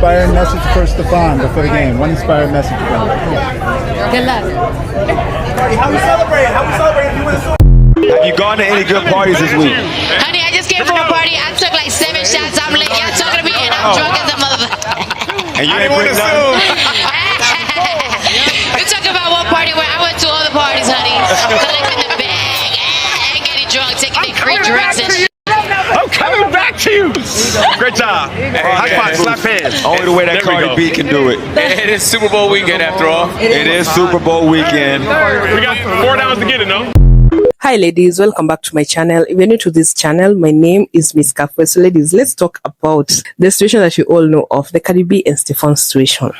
Inspiring message for Stefon before the game. One inspiring message for him. Good luck. How we celebrate? How we celebrate if you win the Super Bowl? Have you gone to any good parties this week? Honey, I just came from a party. I took like 7 shots. I'm lit. Y'all talking to me and I'm drunk as a motherfucker. And you ain't bring nothing? You're talking about what party where I went to all the parties, honey. Collecting the bag and getting drunk, taking their free drinks and shit. I'm coming back to you. Great job. High five, slap hands. Only the way that Cardi B can do it. It is Super Bowl weekend after all. It is Super Bowl weekend. We got 4 hours to get it, no? Hi ladies, welcome back to my channel. If you're new to this channel, my name is Miss Kafwe. So ladies, let's talk about the situation that you all know of, the Cardi B and Stefon situation.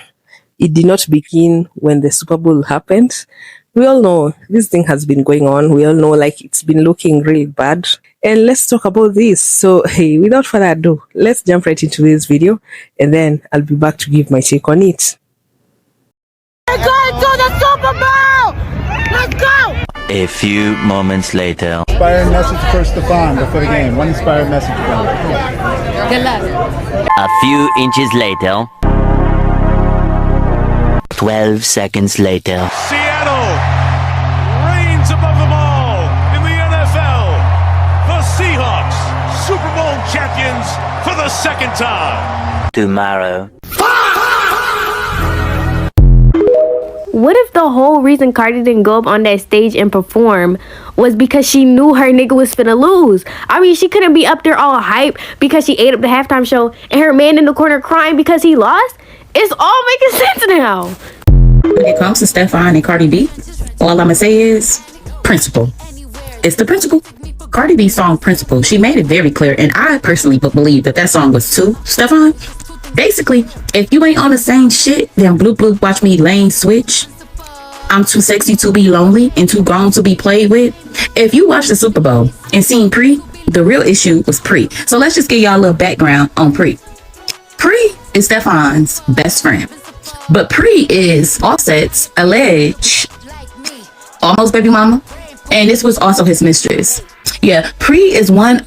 It did not begin when the Super Bowl happened. We all know this thing has been going on. We all know like it's been looking really bad. And let's talk about this. So hey, without further ado, let's jump right into this video and then I'll be back to give my take on it. We're going to the Super Bowl! Let's go! A few moments later. Inspiring message for Stefon before the game. One inspiring message for him. Good luck. A few inches later. 12 seconds later. Seattle reigns above them all in the NFL. The Seahawks, Super Bowl champions for the 2nd time. Tomorrow. What if the whole reason Cardi didn't go up on that stage and perform was because she knew her nigga was finna lose? I mean, she couldn't be up there all hype because she ate up the halftime show and her man in the corner crying because he lost? It's all making sense now. When it comes to Stefon and Cardi B, all I'ma say is principle. It's the principle. Cardi B's song Principle, she made it very clear, and I personally believe that song was to Stefon. Basically, if you ain't on the same shit, then bloop bloop watch me lane switch. I'm too sexy to be lonely and too grown to be played with. If you watch the Super Bowl and seen Pre, the real issue was Pre. So let's just give y'all a little background on Pre. Pre is Stefon's best friend. But Pre is Offset's alleged almost baby mama. And this was also his mistress. Yeah, Pre is one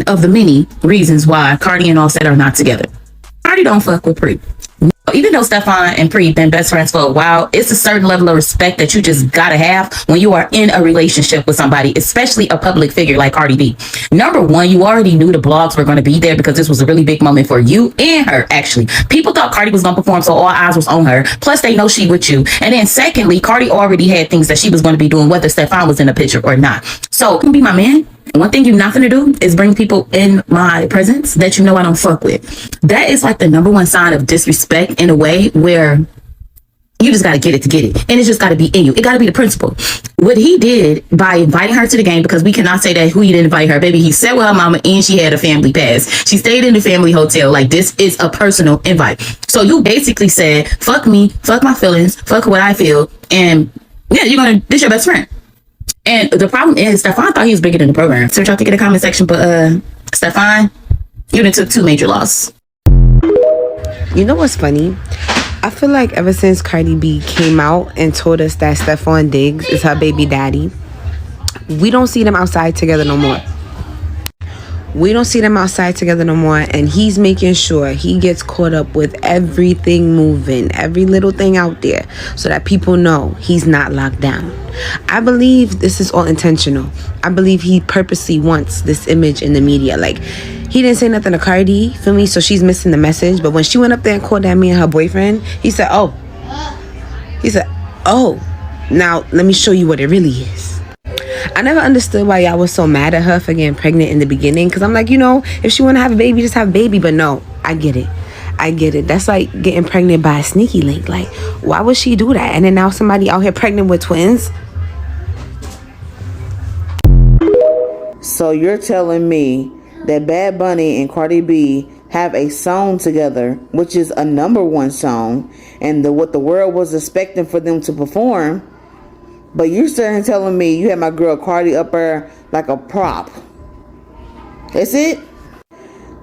of the many reasons why Cardi and Offset are not together. Cardi don't fuck with Pre. Even though Stefon and Pre been best friends for a while, it's a certain level of respect that you just gotta have when you are in a relationship with somebody, especially a public figure like Cardi B. Number one, you already knew the blogs were going to be there because this was a really big moment for you and her, actually. People thought Cardi was going to perform, so all eyes was on her. Plus, they know she with you. And then secondly, Cardi already had things that she was going to be doing, whether Stefon was in the picture or not. So, be my man. One thing you're not going to do is bring people in my presence that you know I don't fuck with. That is like the number one sign of disrespect in a way where you just got to get it to get it. And it's just got to be in you. It got to be the principle. What he did by inviting her to the game, because we cannot say that who he didn't invite her, baby. He sat with her mama and she had a family pass. She stayed in the family hotel. Like, this is a personal invite. So you basically said, fuck me, fuck my feelings, fuck what I feel. And yeah, this your best friend. And the problem is, Stefon thought he was bigger than the program. So y'all think in the comment section, but Stefon, you done took 2 major losses. You know what's funny? I feel like ever since Cardi B came out and told us that Stefon Diggs is her baby daddy, we don't see them outside together no more. And he's making sure he gets caught up with everything moving, every little thing out there, so that people know he's not locked down. I believe this is all intentional. I believe he purposely wants this image in the media. Like, he didn't say nothing to Cardi, feel me? So she's missing the message. But when she went up there and called that man her boyfriend, he said, oh, now let me show you what it really is. I never understood why y'all was so mad at her for getting pregnant in the beginning. Because I'm like, if she want to have a baby, just have a baby. But no, I get it. That's like getting pregnant by a sneaky link. Like, why would she do that? And then now somebody out here pregnant with twins. So you're telling me that Bad Bunny and Cardi B have a song together, which is a #1 song, and what the world was expecting for them to perform, but you're starting telling me you had my girl Cardi up there like a prop. That's it?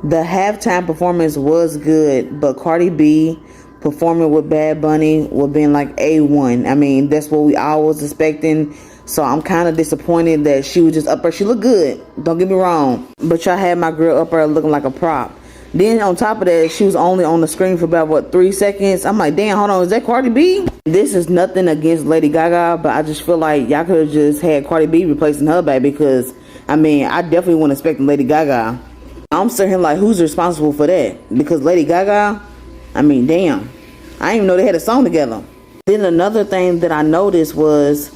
The halftime performance was good, but Cardi B performing with Bad Bunny was being like A1. I mean, that's what we all was expecting. So I'm kind of disappointed that she was just up there. She looked good, don't get me wrong, but y'all had my girl up there looking like a prop. Then on top of that, she was only on the screen for about 3 seconds. I'm like, damn, hold on, is that Cardi B? This is nothing against Lady Gaga, but I just feel like y'all could have just had Cardi B replacing her back, because I mean, I definitely wasn't expecting Lady Gaga. I'm sitting here like, who's responsible for that? Because Lady Gaga, I mean, damn, I didn't even know they had a song together. Then another thing that I noticed was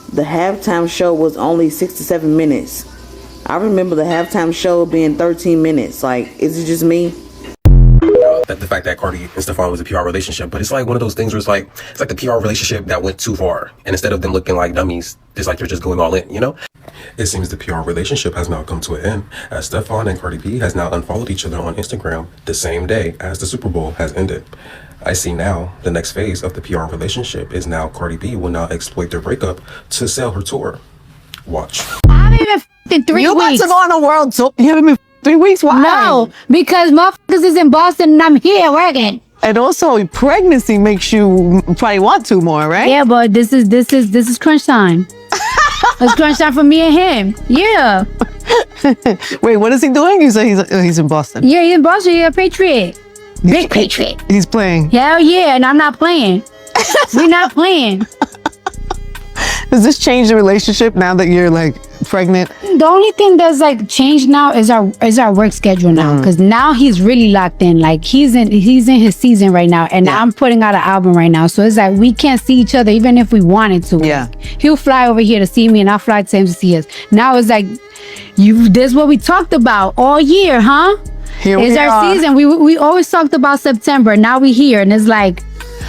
the halftime show was only 6 to 7 minutes. I remember the halftime show being 13 minutes. Like, is it just me? The fact that Cardi and Stefon was a PR relationship, but it's like one of those things where it's like the PR relationship that went too far, and instead of them looking like dummies, it's like they're just going all in, you know? It seems the PR relationship has now come to an end, as Stefon and Cardi B has now unfollowed each other on Instagram the same day as the Super Bowl has ended. I see now the next phase of the PR relationship is now Cardi B will now exploit their breakup to sell her tour. Watch. I haven't even in 3 weeks. You about to go on a world tour? You haven't been 3 weeks? Why? No, because motherfuckers is in Boston and I'm here working. And also, pregnancy makes you probably want to more, right? Yeah, but this is crunch time. It's crunch time for me and him. Yeah. Wait, what is he doing? You say he's in Boston. Yeah, he's in Boston. He's a Patriot. Big Patriot. He's playing. Hell yeah, and I'm not playing. We're not playing. Does this change the relationship now that you're like pregnant? The only thing that's like changed now is our work schedule now, because now he's really locked in. Like he's in his season right now, and I'm putting out an album right now. So it's like we can't see each other even if we wanted to. Yeah, he'll fly over here to see me, and I'll fly to him to see us. Now it's like this is what we talked about all year, huh? Here it's we our are. season. We always talked about September. Now we here, and it's like,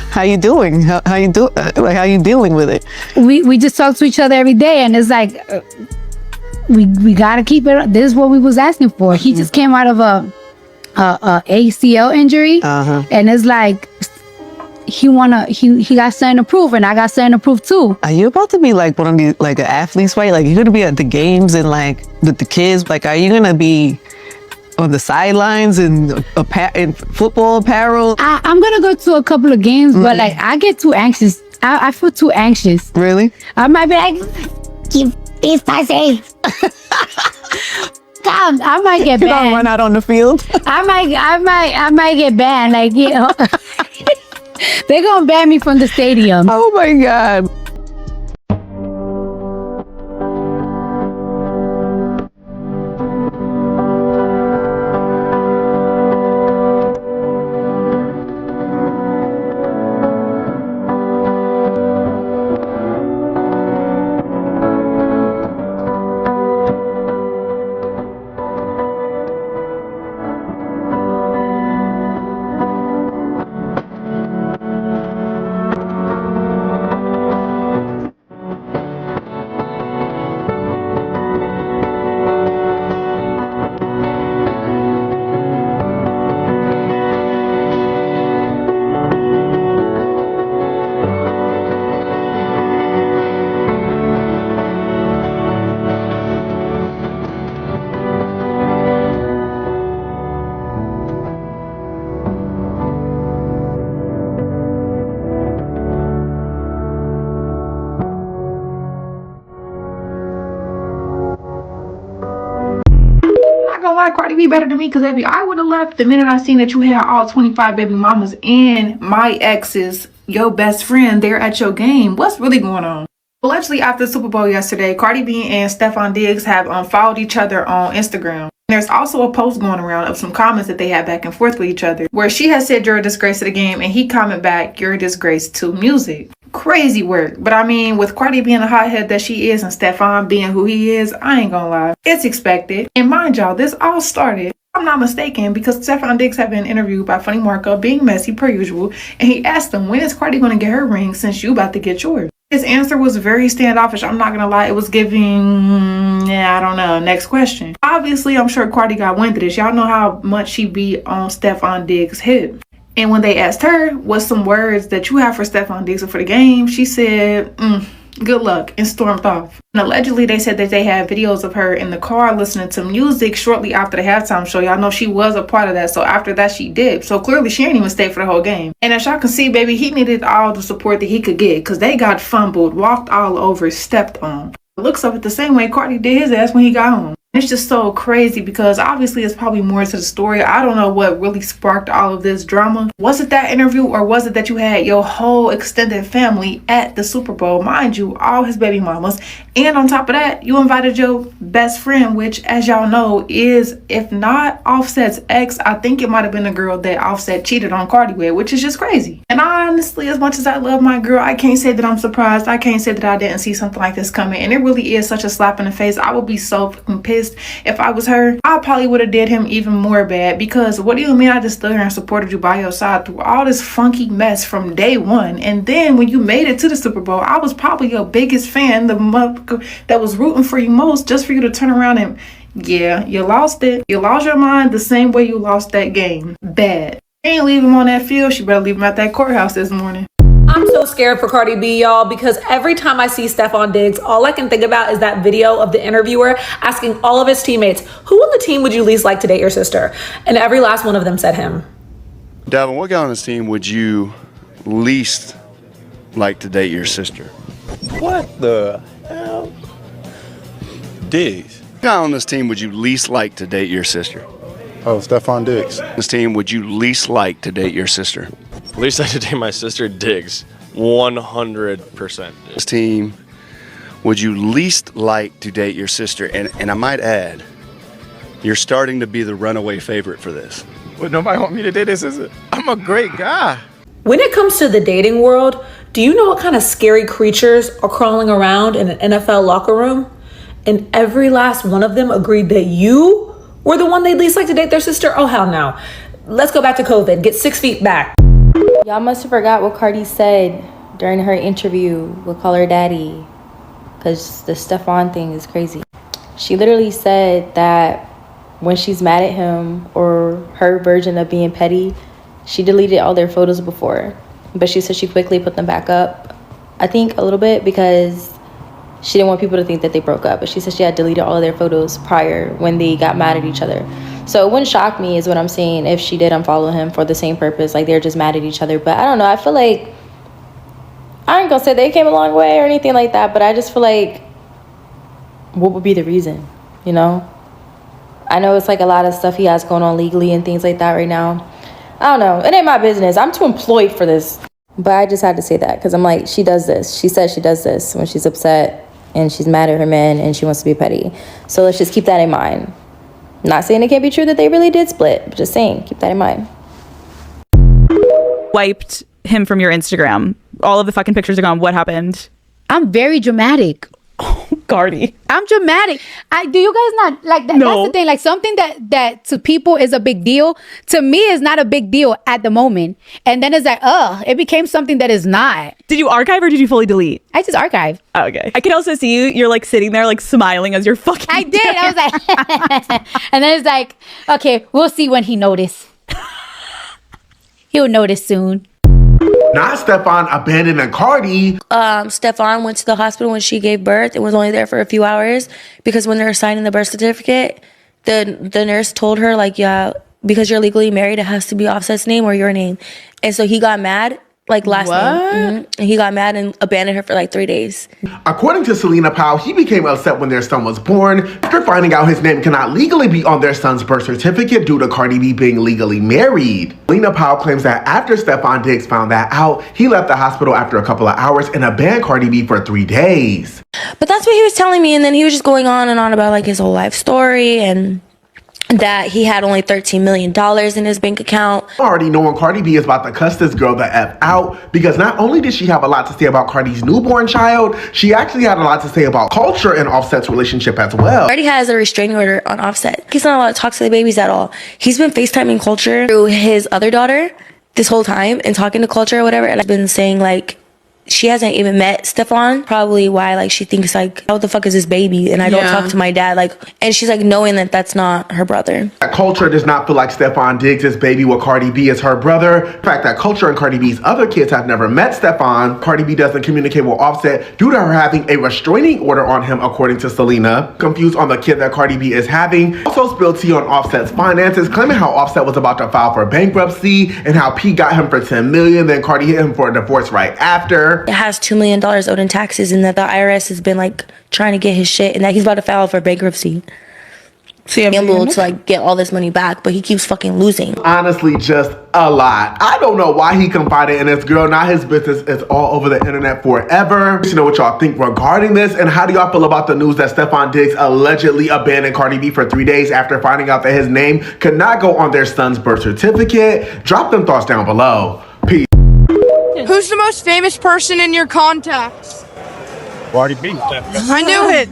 how you doing? How you do? Like how you dealing with it? We just talk to each other every day, and it's like we gotta keep it. This is what we was asking for. He just came out of a ACL injury, and it's like he got something to prove, and I got something to prove too. Are you about to be like one of these like an athletes, right? Like you're gonna be at the games and like with the kids. Like, are you gonna be on the sidelines in football apparel? I'm gonna go to a couple of games, but like I get too anxious. I feel too anxious. Really? I might be like, these pussy. God, I might get banned. You gonna run out on the field? I might get banned. Like, you know, they're gonna ban me from the stadium. Oh my God. Cardi B better than me, because baby, I would have left the minute I seen that you had all 25 baby mamas and my ex's, your best friend, there at your game. What's really going on? Allegedly, after the Super Bowl yesterday, Cardi B and Stefon Diggs have unfollowed each other on Instagram. There's also a post going around of some comments that they had back and forth with each other, where she has said you're a disgrace to the game, and he comment back, you're a disgrace to music. Crazy work. But I mean, with Cardi being the hothead that she is and Stefon being who he is, I ain't gonna lie, it's expected. And mind y'all, this all started, if I'm not mistaken, because Stefon Diggs had been interviewed by Funny Marco, being messy per usual, and he asked him, when is Cardi gonna get her ring since you about to get yours? His answer was very standoffish. I'm not gonna lie, it was giving, I don't know, next question. Obviously, I'm sure Cardi got wind of this. Y'all know how much she be on Stefon Diggs' hip. And when they asked her, what's some words that you have for Stefon Diggs for the game, she said, good luck, and stormed off. And allegedly, they said that they had videos of her in the car listening to music shortly after the halftime show. Y'all know she was a part of that. So after that, she dipped. So clearly, she didn't even stay for the whole game. And as y'all can see, baby, he needed all the support that he could get, because they got fumbled, walked all over, stepped on. It looks up the same way Cardi did his ass when he got home. It's just so crazy because obviously it's probably more to the story. I don't know what really sparked all of this drama. Was it that interview, or was it that you had your whole extended family at the Super Bowl? Mind you, all his baby mamas. And on top of that, you invited your best friend, which, as y'all know, is, if not Offset's ex, I think it might have been the girl that Offset cheated on Cardi with, which is just crazy. And honestly, as much as I love my girl, I can't say that I'm surprised. I can't say that I didn't see something like this coming. And it really is such a slap in the face. I would be so fucking pissed if I was her. I probably would have did him even more bad, because what do you mean I just stood here and supported you by your side through all this funky mess from day one, and then when you made it to the Super Bowl, I was probably your biggest fan, the that was rooting for you most, just for you to turn around and, yeah, you lost it. You lost your mind the same way you lost that game. Bad. She ain't leave him on that field. She better leave him at that courthouse this morning. I'm so scared for Cardi B, y'all, because every time I see Stefon Diggs, all I can think about is that video of the interviewer asking all of his teammates, who on the team would you least like to date your sister? And every last one of them said him. Devin, what guy on this team would you least like to date your sister? What the hell? Diggs. What guy on this team would you least like to date your sister? Oh, Stefon Diggs. This team would you least like to date your sister? Least I to date my sister, Diggs. 100%. This team would you least like to date your sister? And I might add, you're starting to be the runaway favorite for this. Would nobody want me to date this sister? I'm a great guy. When it comes to the dating world, do you know what kind of scary creatures are crawling around in an NFL locker room? And every last one of them agreed that you were the one they'd least like to date their sister? Oh, hell no. Let's go back to COVID. Get 6 feet back. Y'all must have forgot what Cardi said during her interview with Call Her Daddy, because the Stefon thing is crazy. She literally said that when she's mad at him, or her version of being petty, she deleted all their photos before, but she said she quickly put them back up. I think a little bit because she didn't want people to think that they broke up, but she said she had deleted all of their photos prior when they got mad at each other. So it wouldn't shock me, is what I'm saying, if she did unfollow him for the same purpose, like they're just mad at each other. But I don't know, I feel like, I ain't gonna say they came a long way or anything like that, but I just feel like, what would be the reason, you know? I know it's like a lot of stuff he has going on legally and things like that right now. I don't know, it ain't my business. I'm too employed for this. But I just had to say that, because I'm like, she does this. She says she does this when she's upset and she's mad at her man and she wants to be petty. So let's just keep that in mind. Not saying it can't be true that they really did split, but just saying, keep that in mind. Wiped him from your Instagram. All of the fucking pictures are gone. What happened? I'm very dramatic. Cardi. I'm dramatic. Do you guys not like that? No. That's the thing. Like, something that to people is a big deal, to me is not a big deal at the moment. And then it's like, it became something that is not. Did you archive or did you fully delete? I just archived. Oh, okay. I can also see you. You're like sitting there like smiling as you're fucking. I did. I was like, and then it's like, okay, we'll see when he notice. He'll notice soon. Not Stefon abandoning Cardi. Stefon went to the hospital when she gave birth and was only there for a few hours, because when they were signing the birth certificate, the nurse told her, like, yeah, because you're legally married, it has to be Offset's name or your name. And so he got mad, like last name. And he got mad and abandoned her for like 3 days. According to Selena Powell, he became upset when their son was born after finding out his name cannot legally be on their son's birth certificate due to Cardi B being legally married. Selena Powell claims that after Stefon Diggs found that out, he left the hospital after a couple of hours and abandoned Cardi B for 3 days. But that's what he was telling me, and then he was just going on and on about like his whole life story and that he had only $13 million in his bank account. Already knowing Cardi B is about to cuss this girl the F out, because not only did she have a lot to say about Cardi's newborn child, she actually had a lot to say about Culture and Offset's relationship as well. Cardi has a restraining order on Offset. He's not allowed to talk to the babies at all. He's been FaceTiming Culture through his other daughter this whole time and talking to Culture or whatever, and I've been saying like, she hasn't even met Stefon, probably why like she thinks like, what the fuck is this baby, and I don't talk to my dad, like, and she's like knowing that that's not her brother. Culture does not feel like Stefon Diggs' baby with Cardi B is her brother. The fact that Culture and Cardi B's other kids have never met Stefon. Cardi B doesn't communicate with Offset due to her having a restraining order on him, according to Selena. Confused on the kid that Cardi B is having. Also spilled tea on Offset's finances, claiming how Offset was about to file for bankruptcy and how P got him for $10 million, then Cardi hit him for a divorce right after. It has $2 million owed in taxes, and that the IRS has been like trying to get his shit, and that he's about to file for bankruptcy. gamble to like get all this money back, but he keeps fucking losing. Honestly, just a lot. I don't know why he confided in this girl. Now his business is all over the internet forever. You know what y'all think regarding this, and how do y'all feel about the news that Stefon Diggs allegedly abandoned Cardi B for 3 days after finding out that his name could not go on their son's birth certificate? Drop them thoughts down below. Peace. Who's the most famous person in your contacts? Cardi B. I knew it.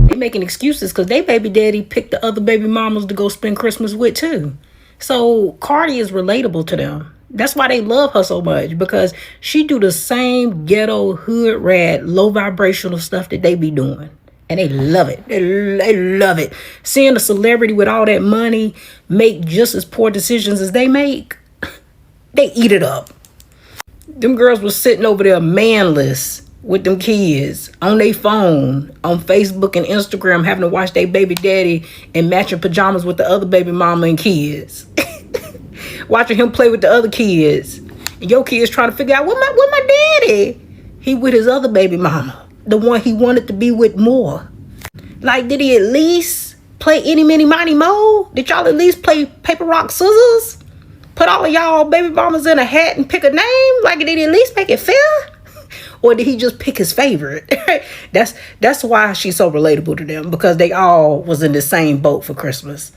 They making excuses because they baby daddy picked the other baby mamas to go spend Christmas with too. So Cardi is relatable to them. That's why they love her so much, because she do the same ghetto, hood rat, low vibrational stuff that they be doing. And they love it. They love it. Seeing a celebrity with all that money make just as poor decisions as they make, they eat it up. Them girls was sitting over there manless with them kids on their phone, on Facebook and Instagram, having to watch their baby daddy in matching pajamas with the other baby mama and kids. Watching him play with the other kids. And your kids trying to figure out, what my daddy? He with his other baby mama, the one he wanted to be with more. Like, did he at least play Any, Mini, Money, Mo? Did y'all at least play Paper, Rock, Scissors? Put all of y'all baby mamas in a hat and pick a name? Like, did he at least make it fair? Or did he just pick his favorite? That's why she's so relatable to them, because they all was in the same boat for Christmas.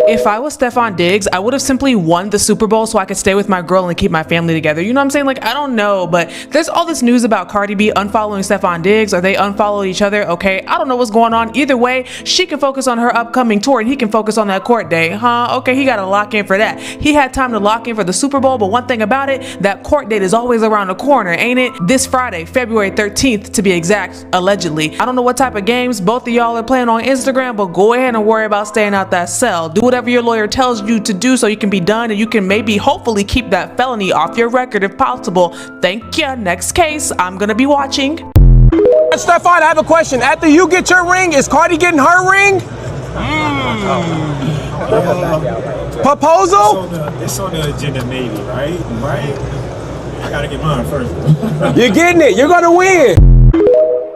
If I was Stefon Diggs, I would have simply won the Super Bowl so I could stay with my girl and keep my family together. You know what I'm saying? Like, I don't know, but there's all this news about Cardi B unfollowing Stefon Diggs, or they unfollowed each other. Okay, I don't know what's going on. Either way, she can focus on her upcoming tour and he can focus on that court day. Okay, he got to lock in for that. He had time to lock in for the Super Bowl, but one thing about it, that court date is always around the corner, ain't it? This Friday, February 13th to be exact, allegedly. I don't know what type of games both of y'all are playing on Instagram, but go ahead and worry about staying out that cell. Do whatever your lawyer tells you to do so you can be done, and you can maybe hopefully keep that felony off your record if possible. Thank ya. Next case, I'm gonna be watching. Stefon, I have a question. After you get your ring, is Cardi getting her ring? Proposal? It's on the agenda, maybe, right? I gotta get mine first. You're getting it. You're gonna win.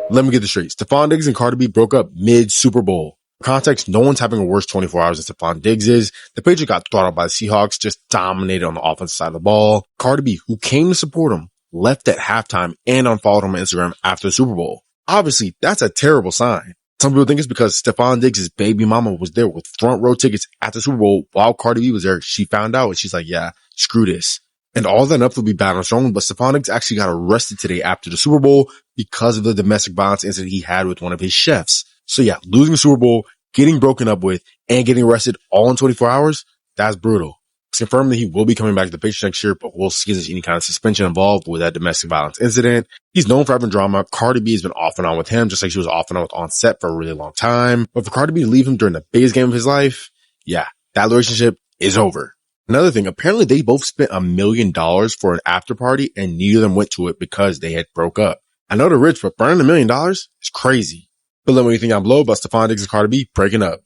Let me get this straight. Stefon Diggs and Cardi B broke up mid-Super Bowl. For context, no one's having a worse 24 hours than Stefon Diggs is. The Patriots got throttled by the Seahawks, just dominated on the offensive side of the ball. Cardi B, who came to support him, left at halftime and unfollowed him on Instagram after the Super Bowl. Obviously, that's a terrible sign. Some people think it's because Stefon Diggs' baby mama was there with front row tickets at the Super Bowl while Cardi B was there. She found out and she's like, yeah, screw this. And all that enough will be bad on its own, but Stefon Diggs actually got arrested today after the Super Bowl because of the domestic violence incident he had with one of his chefs. So yeah, losing the Super Bowl, getting broken up with, and getting arrested all in 24 hours, that's brutal. It's confirmed that he will be coming back to the Patriots next year, but we'll see if there's any kind of suspension involved with that domestic violence incident. He's known for having drama. Cardi B has been off and on with him, just like she was off and on with Onset for a really long time. But for Cardi B to leave him during the biggest game of his life, yeah, that relationship is over. Another thing, apparently they both spent $1 million for an after party, and neither of them went to it because they had broke up. I know they're rich, but burning $1 million is crazy. But let me know what you think down below about Stefon Diggs and Cardi B breaking up.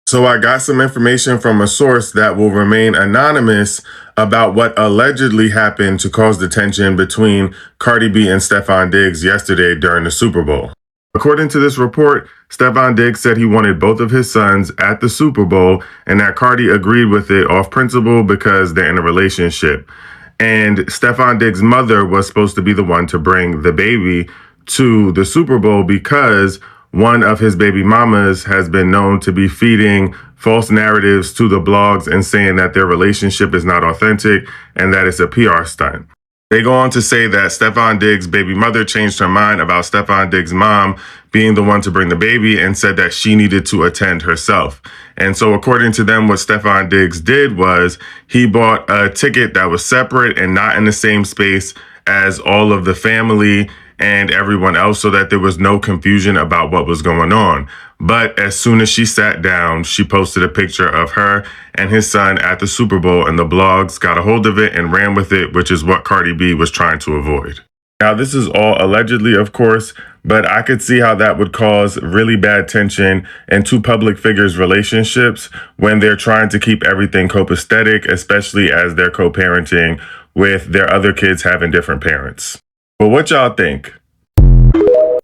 So I got some information from a source that will remain anonymous about what allegedly happened to cause the tension between Cardi B and Stefon Diggs yesterday during the Super Bowl. According to this report, Stefon Diggs said he wanted both of his sons at the Super Bowl and that Cardi agreed with it off principle because they're in a relationship. And Stefon Diggs' mother was supposed to be the one to bring the baby to the Super Bowl because one of his baby mamas has been known to be feeding false narratives to the blogs and saying that their relationship is not authentic and that it's a PR stunt. They go on to say that Stefon Diggs' baby mother changed her mind about Stefon Diggs' mom being the one to bring the baby and said that she needed to attend herself. And so according to them, what Stefon Diggs did was he bought a ticket that was separate and not in the same space as all of the family and everyone else so that there was no confusion about what was going on. But as soon as she sat down, she posted a picture of her and his son at the Super Bowl, and the blogs got a hold of it and ran with it, which is what Cardi B was trying to avoid. Now, this is all allegedly, of course, but I could see how that would cause really bad tension in two public figures' relationships when they're trying to keep everything copacetic, especially as they're co-parenting with their other kids having different parents. But what y'all think?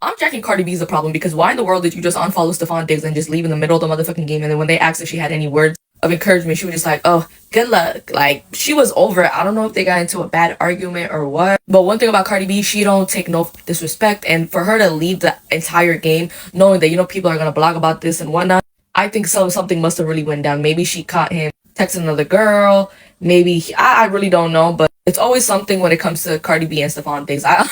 I'm jacking Cardi B's the problem, because why in the world did you just unfollow Stefon Diggs and just leave in the middle of the motherfucking game? And then when they asked if she had any words of encouragement, she was just like, oh, good luck. Like, she was over it. I don't know if they got into a bad argument or what. But one thing about Cardi B, she don't take no disrespect. And for her to leave the entire game knowing that, you know, people are going to blog about this and whatnot, I think something must have really went down. Maybe she caught him texting another girl. Maybe, I really don't know. But it's always something when it comes to Cardi B and Stefon Diggs. I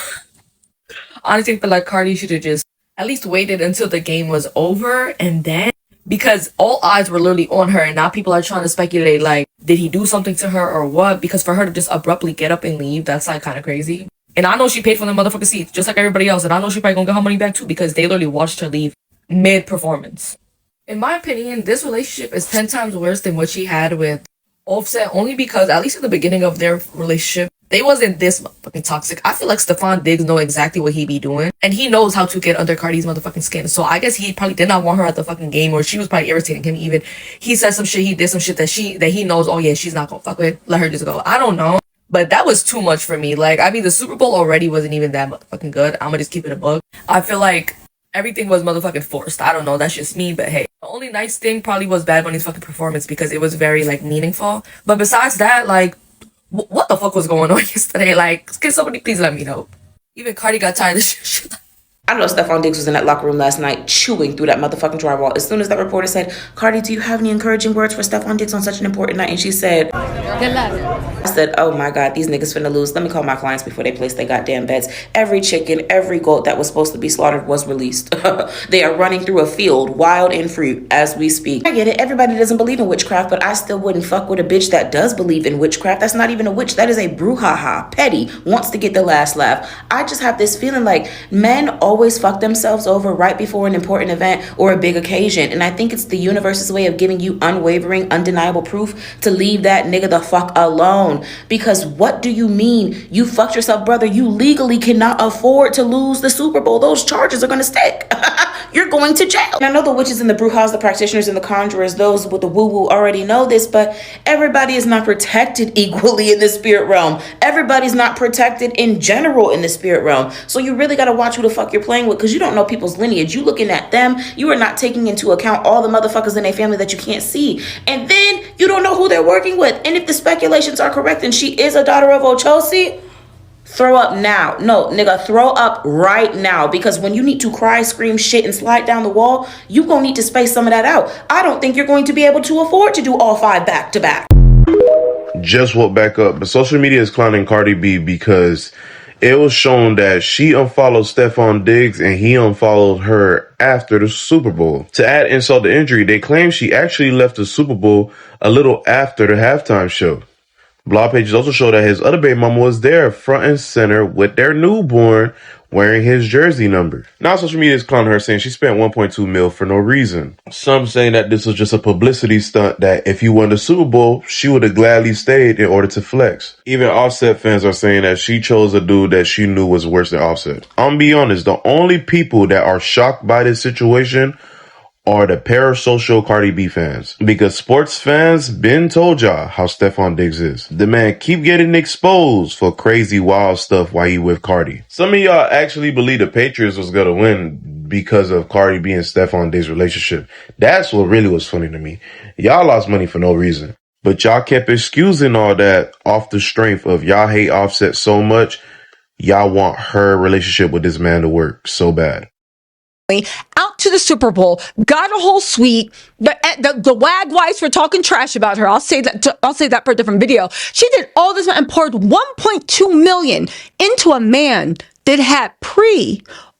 honestly feel like Cardi should have just at least waited until the game was over, and then, because all eyes were literally on her, and now people are trying to speculate, like, did he do something to her or what? Because for her to just abruptly get up and leave, that's like kind of crazy. And I know she paid for the motherfucking seats just like everybody else, and I know she probably gonna get her money back too, because they literally watched her leave mid-performance. In my opinion, this relationship is 10 times worse than what she had with Offset, only because at least in the beginning of their relationship, they wasn't this fucking toxic. I feel like Stefon Diggs know exactly what he be doing, and he knows how to get under Cardi's motherfucking skin. So I guess he probably did not want her at the fucking game, or she was probably irritating him. Even he said some shit, he did some shit that he knows, oh yeah, she's not gonna fuck with, let her just go. I don't know, but that was too much for me. Like, I mean, the Super Bowl already wasn't even that motherfucking good. I'm gonna just keep it a buck. I feel like everything was motherfucking forced. I don't know, that's just me, but hey. The only nice thing probably was Bad Bunny's fucking performance, because it was very, like, meaningful. But besides that, like, what the fuck was going on yesterday? Like, can somebody please let me know? Even Cardi got tired of this shit. I know Stefon Diggs was in that locker room last night chewing through that motherfucking drywall. As soon as that reporter said, Cardi, do you have any encouraging words for Stefon Diggs on such an important night? And she said, good luck. I said, oh my God, these niggas finna lose. Let me call my clients before they place their goddamn bets. Every chicken, every goat that was supposed to be slaughtered was released. They are running through a field, wild and free, as we speak. I get it. Everybody doesn't believe in witchcraft, but I still wouldn't fuck with a bitch that does believe in witchcraft. That's not even a witch. That is a brouhaha. Petty, wants to get the last laugh. I just have this feeling like men always fuck themselves over right before an important event or a big occasion. And I think it's the universe's way of giving you unwavering, undeniable proof to leave that nigga the fuck alone. Because what do you mean you fucked yourself, brother? You legally cannot afford to lose the Super Bowl. Those charges are going to stick. You're going to jail. And I know the witches and the brujahs, the practitioners and the conjurers, those with the woo-woo already know this, but everybody is not protected equally in the spirit realm. Everybody's not protected in general in the spirit realm. So you really got to watch who the fuck you're playing with, because you don't know people's lineage. You looking at them, you are not taking into account all the motherfuckers in their family that you can't see. And then you don't know who they're working with. And if the speculations are correct and she is a daughter of Ochosi, throw up now. No, nigga, throw up right now. Because when you need to cry, scream, shit, and slide down the wall, you gonna need to space some of that out. I don't think you're going to be able to afford to do all 5 back to back. Just woke back up, but social media is clowning Cardi B because it was shown that she unfollowed Stefon Diggs and he unfollowed her after the Super Bowl. To add insult to injury, they claim she actually left the Super Bowl a little after the halftime show. Blog pages also show that his other baby mama was there front and center with their newborn wearing his jersey number. Now social media is clowning her, saying she spent 1.2 mil for no reason. Some saying that this was just a publicity stunt, that if he won the Super Bowl, she would have gladly stayed in order to flex. Even Offset fans are saying that she chose a dude that she knew was worse than Offset. I'm gonna be honest, the only people that are shocked by this situation are the parasocial Cardi B fans. Because sports fans been told y'all how Stefon Diggs is. The man keep getting exposed for crazy wild stuff while he with Cardi. Some of y'all actually believe the Patriots was gonna win because of Cardi B and Stefon Diggs' relationship. That's what really was funny to me. Y'all lost money for no reason. But y'all kept excusing all that off the strength of y'all hate Offset so much, y'all want her relationship with this man to work so bad. Out to the Super Bowl, got a whole suite. The wag wives were talking trash about her. I'll say that for a different video. She did all this and poured 1.2 million into a man that had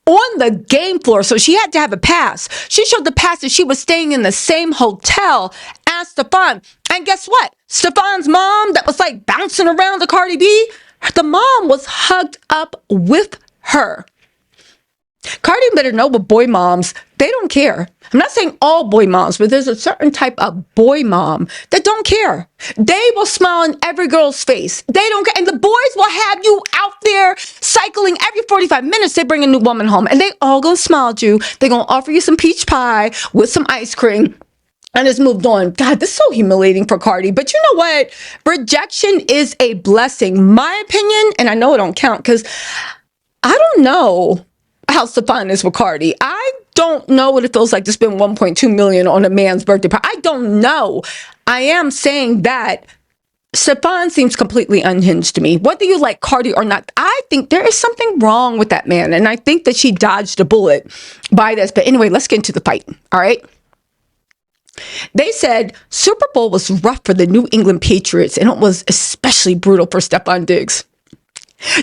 on the game floor, so she had to have a pass. She showed the pass that she was staying in the same hotel as Stefon. And guess what? Stefon's mom, that was like bouncing around the Cardi B, the mom was hugged up with her. Cardi better know what boy moms, they don't care. I'm not saying all boy moms, but there's a certain type of boy mom that don't care. They will smile in every girl's face. They don't care. And the boys will have you out there cycling every 45 minutes. They bring a new woman home and they all gonna smile at you. They're gonna offer you some peach pie with some ice cream. And it's moved on. God, this is so humiliating for Cardi. But you know what? Rejection is a blessing. My opinion, and I know it don't count because I don't know how Stefon is with Cardi. I don't know what it feels like to spend 1.2 million on a man's birthday party. I don't know. I am saying that Stefon seems completely unhinged to me. Whether you like Cardi or not, I think there is something wrong with that man. And I think that she dodged a bullet by this. But anyway, let's get into the fight. All right. They said Super Bowl was rough for the New England Patriots, and it was especially brutal for Stefon Diggs.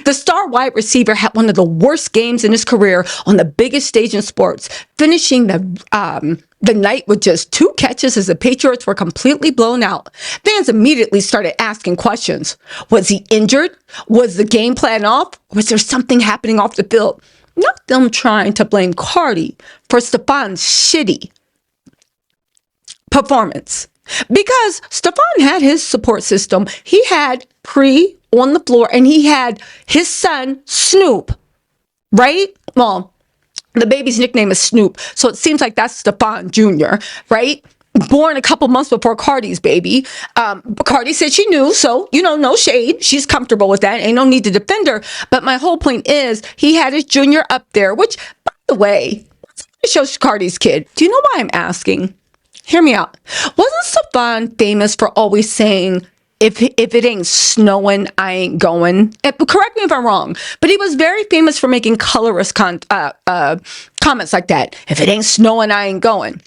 The star wide receiver had one of the worst games in his career on the biggest stage in sports, finishing the night with just 2 catches as the Patriots were completely blown out. Fans immediately started asking questions. Was he injured? Was the game plan off? Was there something happening off the field? Not them trying to blame Cardi for Stefon's shitty performance. Because Stefon had his support system. He had Pre on the floor, and he had his son, Snoop, right? Well, the baby's nickname is Snoop, so it seems like that's Stefon Jr., right? Born a couple months before Cardi's baby. Cardi said she knew, so, no shade. She's comfortable with that. Ain't no need to defend her. But my whole point is, he had his junior up there, which, by the way, it shows Cardi's kid. Do you know why I'm asking? Hear me out. Wasn't Stefon famous for always saying, if it ain't snowing, I ain't going? Correct me if I'm wrong, but he was very famous for making colorist comments like that. If it ain't snowing, I ain't going.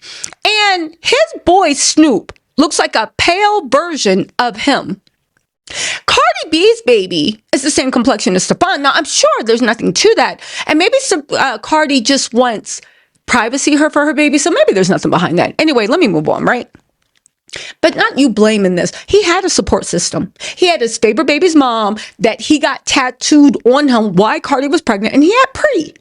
And his boy Snoop looks like a pale version of him. Cardi B's baby is the same complexion as Stefon. Now, I'm sure there's nothing to that. And maybe Cardi just wants privacy for her baby, so maybe there's nothing behind that. Anyway, let me move on, right? But not you blaming this. He had a support system. He had his favorite baby's mom that he got tattooed on him while Cardi was pregnant, and he had Pre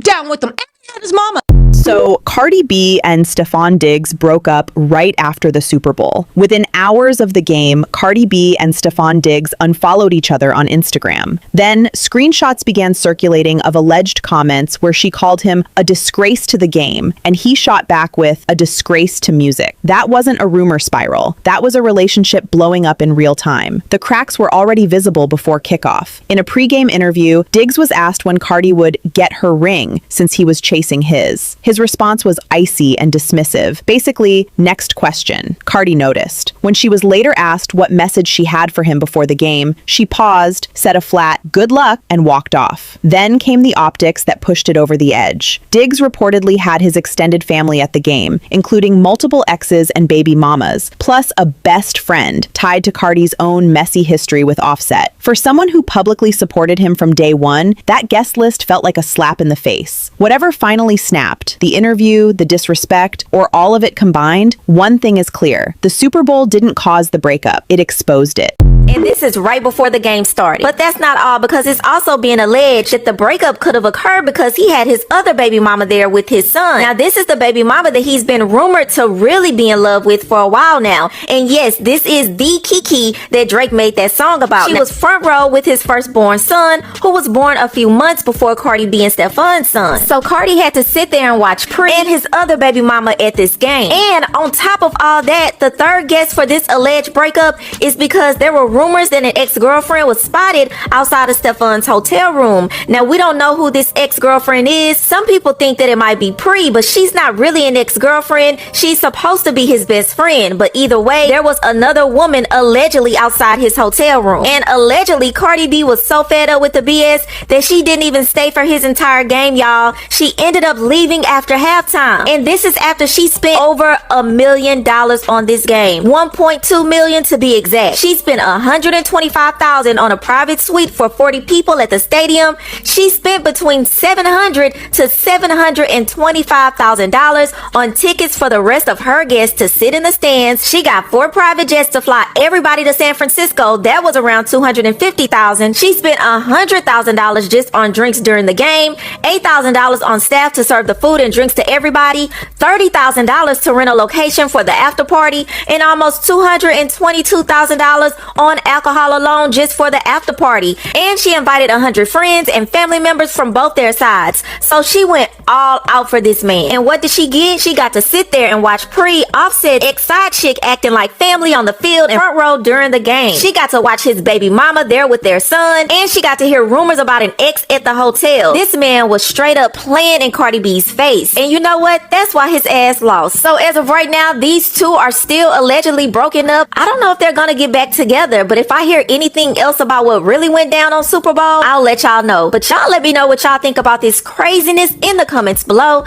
down with him, and he had his mama. So Cardi B and Stefon Diggs broke up right after the Super Bowl. Within hours of the game, Cardi B and Stefon Diggs unfollowed each other on Instagram. Then screenshots began circulating of alleged comments where she called him a disgrace to the game, and he shot back with a disgrace to music. That wasn't a rumor spiral. That was a relationship blowing up in real time. The cracks were already visible before kickoff. In a pregame interview, Diggs was asked when Cardi would get her ring since he was chasing his. His response was icy and dismissive. Basically, next question. Cardi noticed. When she was later asked what message she had for him before the game, she paused, said a flat, "Good luck," and walked off. Then came the optics that pushed it over the edge. Diggs reportedly had his extended family at the game, including multiple exes and baby mamas, plus a best friend tied to Cardi's own messy history with Offset. For someone who publicly supported him from day one, that guest list felt like a slap in the face. Whatever finally snapped, the interview, the disrespect, or all of it combined, one thing is clear. The Super Bowl didn't cause the breakup, it exposed it. And this is right before the game started. But that's not all, because it's also being alleged that the breakup could have occurred because he had his other baby mama there with his son. Now, this is the baby mama that he's been rumored to really be in love with for a while now. And yes, this is the Kiki that Drake made that song about. She was front row with his firstborn son, who was born a few months before Cardi B and Stefon's son. So Cardi had to sit there and watch Pre and his other baby mama at this game. And on top of all that, the third guess for this alleged breakup is because there were rumors that an ex-girlfriend was spotted outside of Stefon's hotel room. Now, we don't know who this ex-girlfriend is. Some people think that it might be Pre, but she's not really an ex-girlfriend. She's supposed to be his best friend. But either way, there was another woman allegedly outside his hotel room. And allegedly, Cardi B was so fed up with the BS that she didn't even stay for his entire game, y'all. She ended up leaving after halftime. And this is after she spent over $1 million on this game. 1.2 million to be exact. She spent $125,000 on a private suite for 40 people at the stadium. She spent between $700 to $725,000 on tickets for the rest of her guests to sit in the stands. She got 4 private jets to fly everybody to San Francisco. That was around $250,000. She spent $100,000 just on drinks during the game, $8,000 on staff to serve the food and drinks to everybody, $30,000 to rent a location for the after party, and almost $222,000 on one alcohol alone just for the after party. And she invited 100 friends and family members from both their sides. So she went all out for this man. And what did she get? She got to sit there and watch Offset ex-side chick acting like family on the field and front row during the game. She got to watch his baby mama there with their son, and she got to hear rumors about an ex at the hotel. This man was straight up playing in Cardi B's face. And you know what? That's why his ass lost. So as of right now, these two are still allegedly broken up. I don't know if they're gonna get back together, but if I hear anything else about what really went down on Super Bowl, I'll let y'all know. But y'all let me know what y'all think about this craziness in the comments below.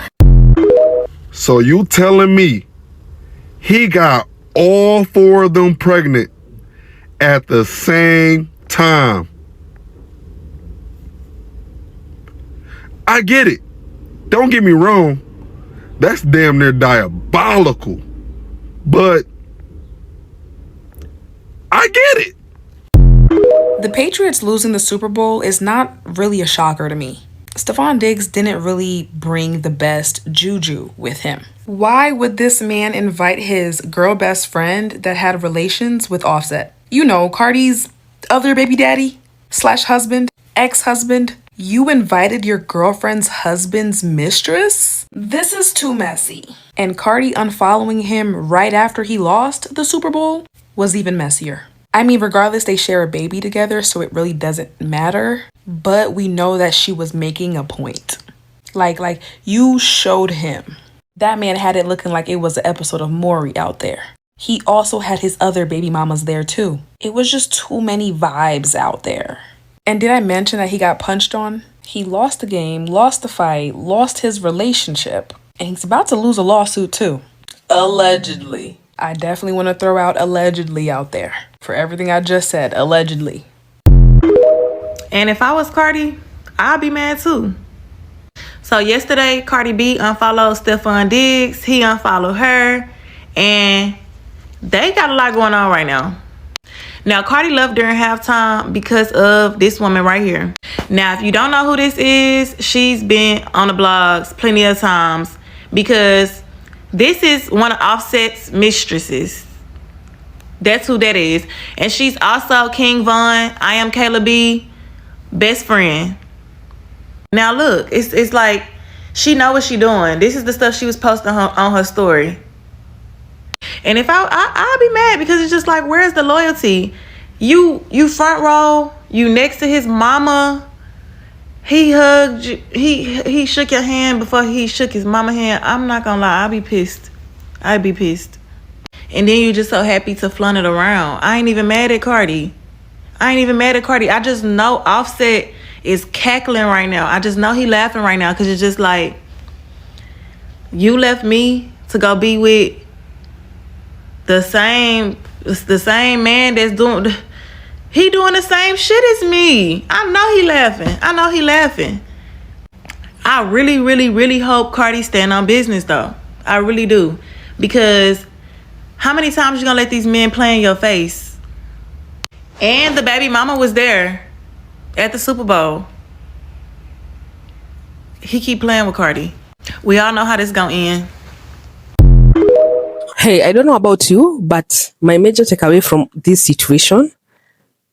So you telling me he got all 4 of them pregnant at the same time? I get it. Don't get me wrong. That's damn near diabolical. But I get it. The Patriots losing the Super Bowl is not really a shocker to me. Stefon Diggs didn't really bring the best juju with him. Why would this man invite his girl best friend that had relations with Offset? You know, Cardi's other baby daddy / husband, ex-husband. You invited your girlfriend's husband's mistress? This is too messy. And Cardi unfollowing him right after he lost the Super Bowl was even messier. I mean, regardless, they share a baby together, so it really doesn't matter. But we know that she was making a point. Like you showed him. That man had it looking like it was an episode of Maury out there. He also had his other baby mamas there too. It was just too many vibes out there. And did I mention that he got punched on? He lost the game, lost the fight, lost his relationship. And he's about to lose a lawsuit too. Allegedly. I definitely want to throw out allegedly out there. For everything I just said, allegedly. And if I was Cardi, I'd be mad too. So yesterday, Cardi B unfollowed Stefon Diggs. He unfollowed her. And they got a lot going on right now. Now, Cardi left during halftime because of this woman right here. Now, if you don't know who this is, she's been on the blogs plenty of times because this is one of Offset's mistresses. That's who that is. And she's also King Von, I Am Kayla B, best friend. Now, look, it's like she know what she doing. This is the stuff she was posting on her story. And if I'd be mad because it's just like, where's the loyalty? You front row, you next to his mama. He hugged you, he shook your hand before he shook his mama hand. I'm not gonna lie, I'd be pissed. And then you just so happy to flaunt it around. I ain't even mad at Cardi. I just know Offset is cackling right now. I just know he laughing right now because it's just like, you left me to go be with the same man that's doing the same shit as me. I know he laughing. I really, really, really hope Cardi stand on business though. I really do. Because how many times you gonna let these men play in your face? And the baby mama was there at the Super Bowl. He keep playing with Cardi. We all know how this gonna end. Hey, I don't know about you, but my major takeaway from this situation,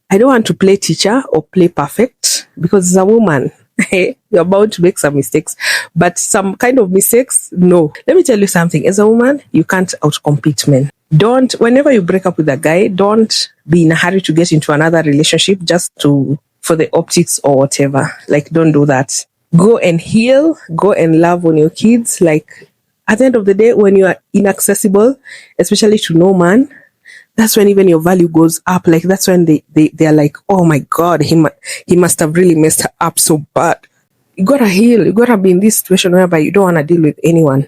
I don't want to play teacher or play perfect because as a woman, you're bound to make some mistakes, but some kind of mistakes, no. Let me tell you something. As a woman, you can't outcompete men. Whenever you break up with a guy, don't be in a hurry to get into another relationship just for the optics or whatever. Like, don't do that. Go and heal, go and love on your kids. Like, at the end of the day, when you are inaccessible, especially to no man, that's when even your value goes up. Like, that's when they are like, oh my God, he must have really messed up so bad. You gotta heal. You gotta be in this situation whereby you don't want to deal with anyone.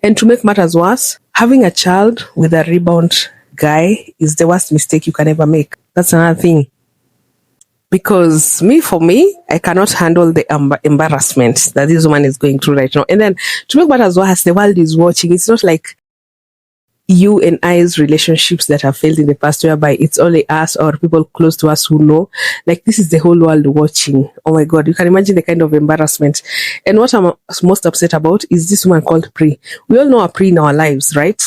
And to make matters worse, having a child with a rebound guy is the worst mistake you can ever make. That's another thing. Because for me, I cannot handle the embarrassment that this woman is going through right now. And then to make matters worse, the world is watching. It's not like you and I's relationships that have failed in the past, whereby it's only us or people close to us who know. Like, this is the whole world watching. Oh my God, you can imagine the kind of embarrassment. And what I'm most upset about is this woman called Pri. We all know a Pri in our lives, right?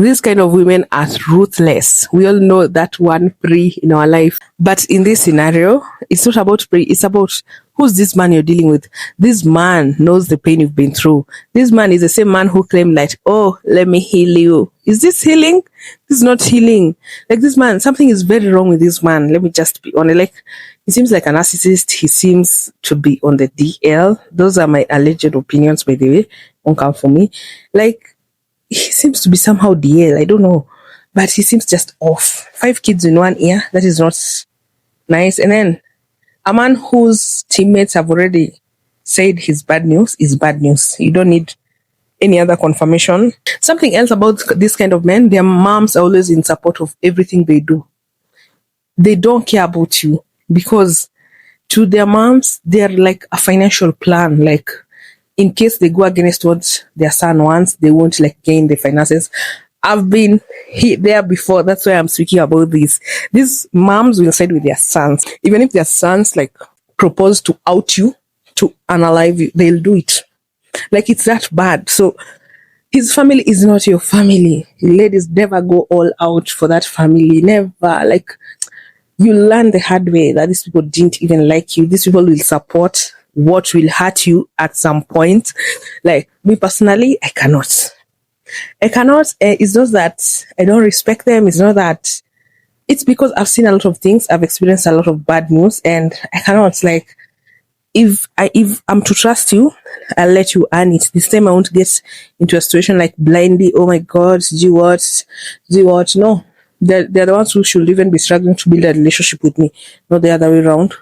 These kind of women are ruthless. We all know that one pre in our life. But in this scenario, it's not about pre, it's about who's this man you're dealing with. This man knows the pain you've been through. This man is the same man who claimed like, oh, let me heal you. Is this healing? This is not healing. Like this man, something is very wrong with this man. Let me just be honest. Like, he seems like a narcissist. He seems to be on the DL. Those are my alleged opinions, by the way. Won't come for me. Like, he seems to be somehow DL. I don't know. But he seems just off. 5 kids in 1 year. That is not nice. And then a man whose teammates have already said his bad news is bad news. You don't need any other confirmation. Something else about this kind of men, their moms are always in support of everything they do. They don't care about you because to their moms, they're like a financial plan. Like, in case they go against what their son wants, they won't like gain the finances. I've been there before. That's why I'm speaking about this. These moms will side with their sons. Even if their sons like propose to out you, to unalive you, they'll do it. Like, it's that bad. So his family is not your family. Ladies, never go all out for that family. Never. Like, you learn the hard way that these people didn't even like you. These people will support what will hurt you at some point. Like, me personally, I cannot. It's not that I don't respect them. It's not that. It's because I've seen a lot of things. I've experienced a lot of bad news, and I cannot. Like, if I'm to trust you, I'll let you earn it. This time I won't get into a situation like blindly, oh my God, do you watch? No. They're the ones who should even be struggling to build a relationship with me, not the other way around.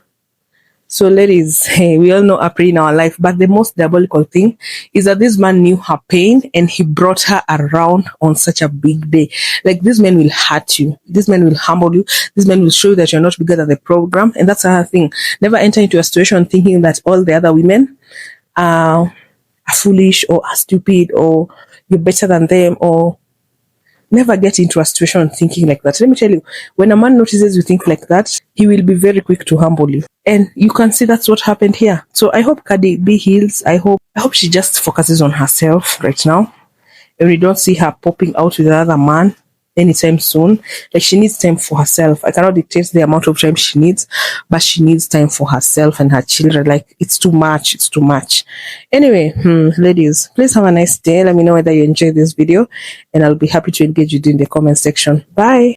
So ladies, hey, we all know April in our life, but the most diabolical thing is that this man knew her pain and he brought her around on such a big day. Like, this man will hurt you. This man will humble you. This man will show you that you're not bigger than the program. And that's another thing. Never enter into a situation thinking that all the other women are foolish or are stupid or you're better than them, or never get into a situation thinking like that. Let me tell you, when a man notices you think like that, he will be very quick to humble you. And you can see that's what happened here. So I hope Cardi B heals. I hope she just focuses on herself right now. And we don't see her popping out with another man anytime soon. Like, she needs time for herself. I cannot dictate the amount of time she needs, but she needs time for herself and her children. Like, it's too much. It's too much. Anyway, ladies, please have a nice day. Let me know whether you enjoyed this video, and I'll be happy to engage with you in the comment section. Bye.